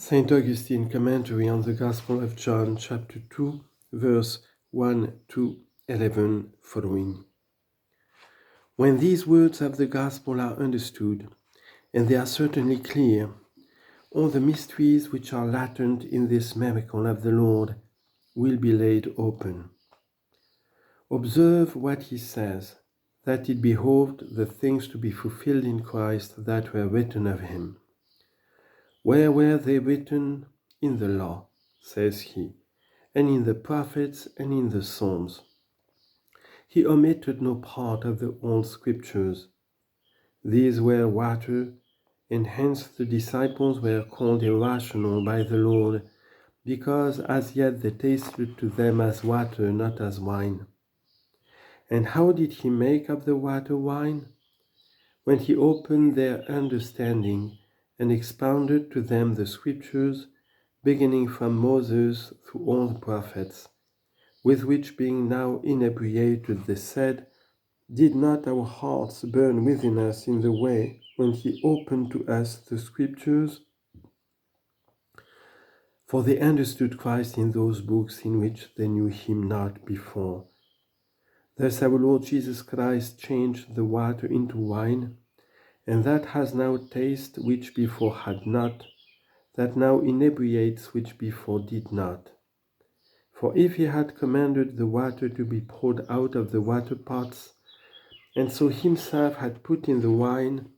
St. Augustine Commentary on the Gospel of John, chapter 2, verse 1 to 11 following. When these words of the Gospel are understood, and they are certainly clear, all the mysteries which are latent in this miracle of the Lord will be laid open. Observe what he says, that it behoved the things to be fulfilled in Christ that were written of him. Where were they written? In the law, says he, and in the prophets and in the Psalms. He omitted no part of the old scriptures. These were water, and hence the disciples were called irrational by the Lord, because as yet they tasted to them as water, not as wine. And how did he make of the water wine? When he opened their understanding and expounded to them the scriptures, beginning from Moses through all the prophets, with which being now inebriated they said, Did not our hearts burn within us in the way when he opened to us the scriptures? For they understood Christ in those books in which they knew him not before. Thus our Lord Jesus Christ changed the water into wine, and that has now taste which before had not, that now inebriates which before did not. For if he had commanded the water to be poured out of the waterpots, and so himself had put in the wine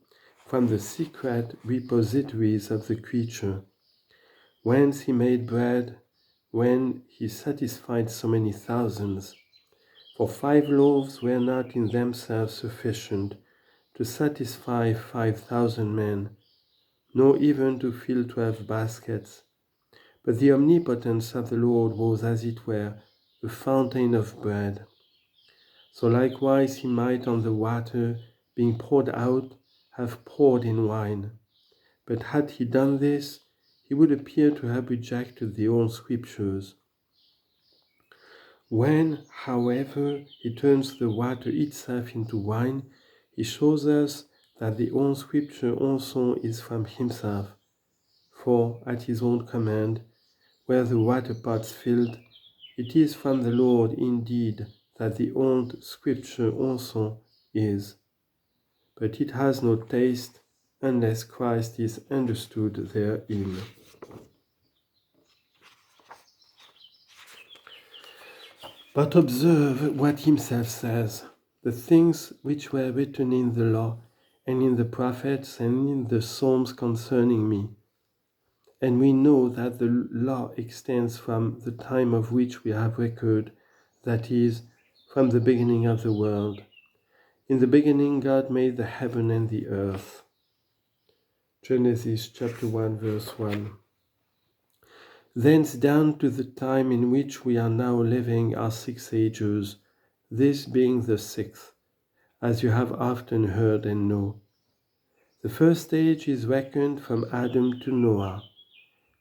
from the secret repositories of the creature, whence he made bread, when he satisfied so many thousands, for 5 loaves were not in themselves sufficient to satisfy 5,000 men, nor even to fill 12 baskets. But the omnipotence of the Lord was, as it were, a fountain of bread. So likewise he might on the water, being poured out, have poured in wine. But had he done this, he would appear to have rejected the old scriptures. When, however, he turns the water itself into wine, he shows us that the old scripture also is from himself. For, at his own command, where the waterpots filled, it is from the Lord indeed that the old scripture also is. But it has no taste unless Christ is understood therein. But observe what himself says, the things which were written in the law and in the prophets and in the Psalms concerning me. And we know that the law extends from the time of which we have record, that is, from the beginning of the world. In the beginning God made the heaven and the earth. Genesis chapter 1 verse 1. Thence down to the time in which we are now living are 6 ages, this being the 6th, as you have often heard and know. The first age is reckoned from Adam to Noah,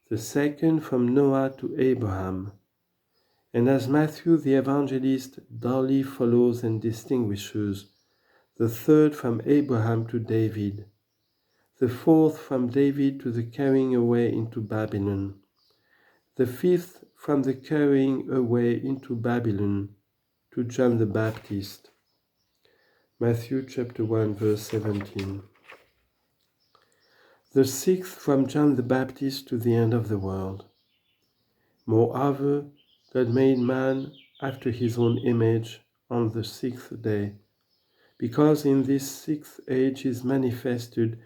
the second from Noah to Abraham. And as Matthew the evangelist duly follows and distinguishes, the third from Abraham to David, the fourth from David to the carrying away into Babylon, the fifth from the carrying away into Babylon to John the Baptist. Matthew chapter 1 verse 17. The sixth from John the Baptist to the end of the world. Moreover, God made man after his own image on the 6th day, because in this 6th age is manifested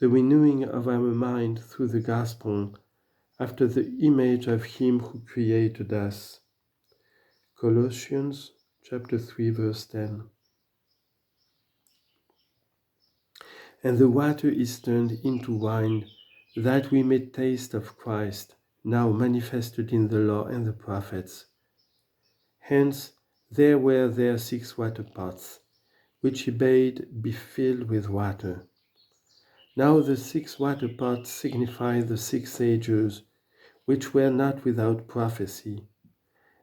the renewing of our mind through the gospel, after the image of him who created us. Colossians chapter 3 verse 10. And the water is turned into wine, that we may taste of Christ, now manifested in the law and the prophets. Hence there were 6 waterpots, which he bade be filled with water. Now the 6 waterpots signify the 6 ages, which were not without prophecy.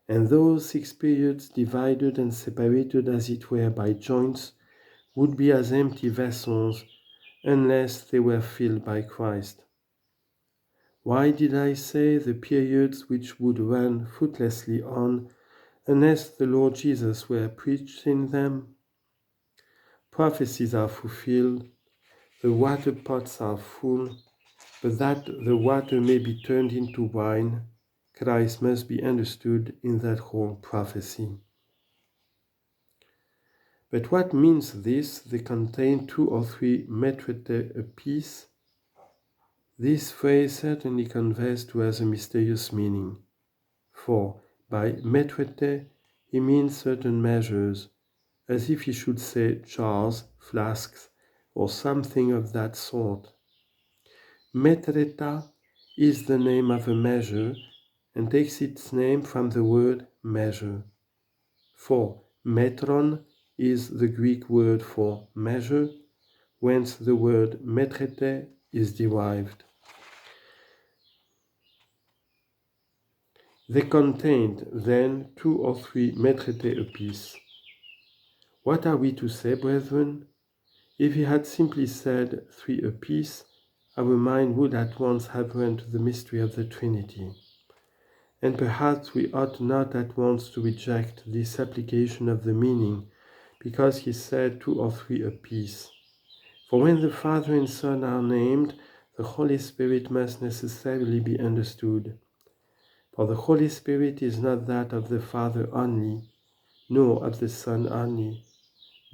And those 6 periods, divided and separated as it were by joints, would be as empty vessels, unless they were filled by Christ. Why did I say the periods which would run fruitlessly on, unless the Lord Jesus were preached in them? Prophecies are fulfilled, the waterpots are full, but that the water may be turned into wine, Christ must be understood in that whole prophecy. But what means this? They contain 2 or 3 metrete apiece. This phrase certainly conveys to us a mysterious meaning. For by metrete he means certain measures, as if he should say jars, flasks, or something of that sort. Metreta is the name of a measure and takes its name from the word measure. For metron is the Greek word for measure, whence the word metrete is derived. They contained then 2 or 3 metrete apiece. What are we to say, brethren? If he had simply said 3 apiece, our mind would at once have run to the mystery of the Trinity. And perhaps we ought not at once to reject this application of the meaning, because he said 2 or 3 apiece. For when the Father and Son are named, the Holy Spirit must necessarily be understood. For the Holy Spirit is not that of the Father only, nor of the Son only,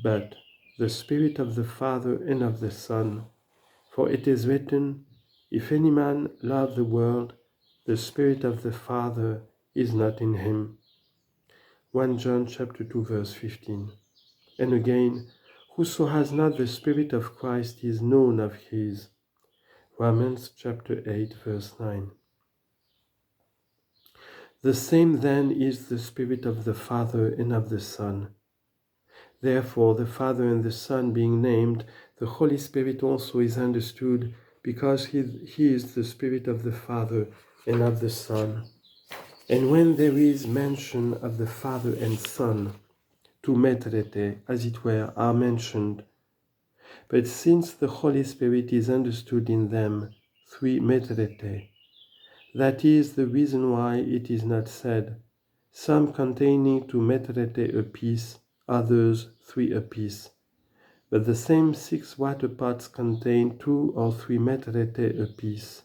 but the Spirit of the Father and of the Son. For it is written, if any man love the world, the Spirit of the Father is not in him. 1 John chapter 2 verse 15. And again, whoso has not the Spirit of Christ is none of his. Romans chapter 8 verse 9. The same then is the Spirit of the Father and of the Son. Therefore, the Father and the Son being named, the Holy Spirit also is understood, because he is the Spirit of the Father and of the Son. And when there is mention of the Father and Son, 2 metrete, as it were, are mentioned. But since the Holy Spirit is understood in them, 3 metrete, that is the reason why it is not said, some containing 2 metrete apiece, others 3 apiece. But the same 6 waterpots contain 2 or 3 metrete apiece.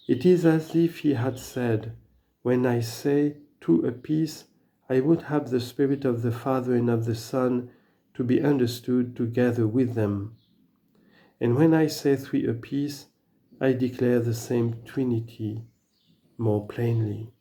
It is as if he had said, when I say 2 apiece, I would have the Spirit of the Father and of the Son to be understood together with them. And when I say 3 apiece, I declare the same Trinity more plainly.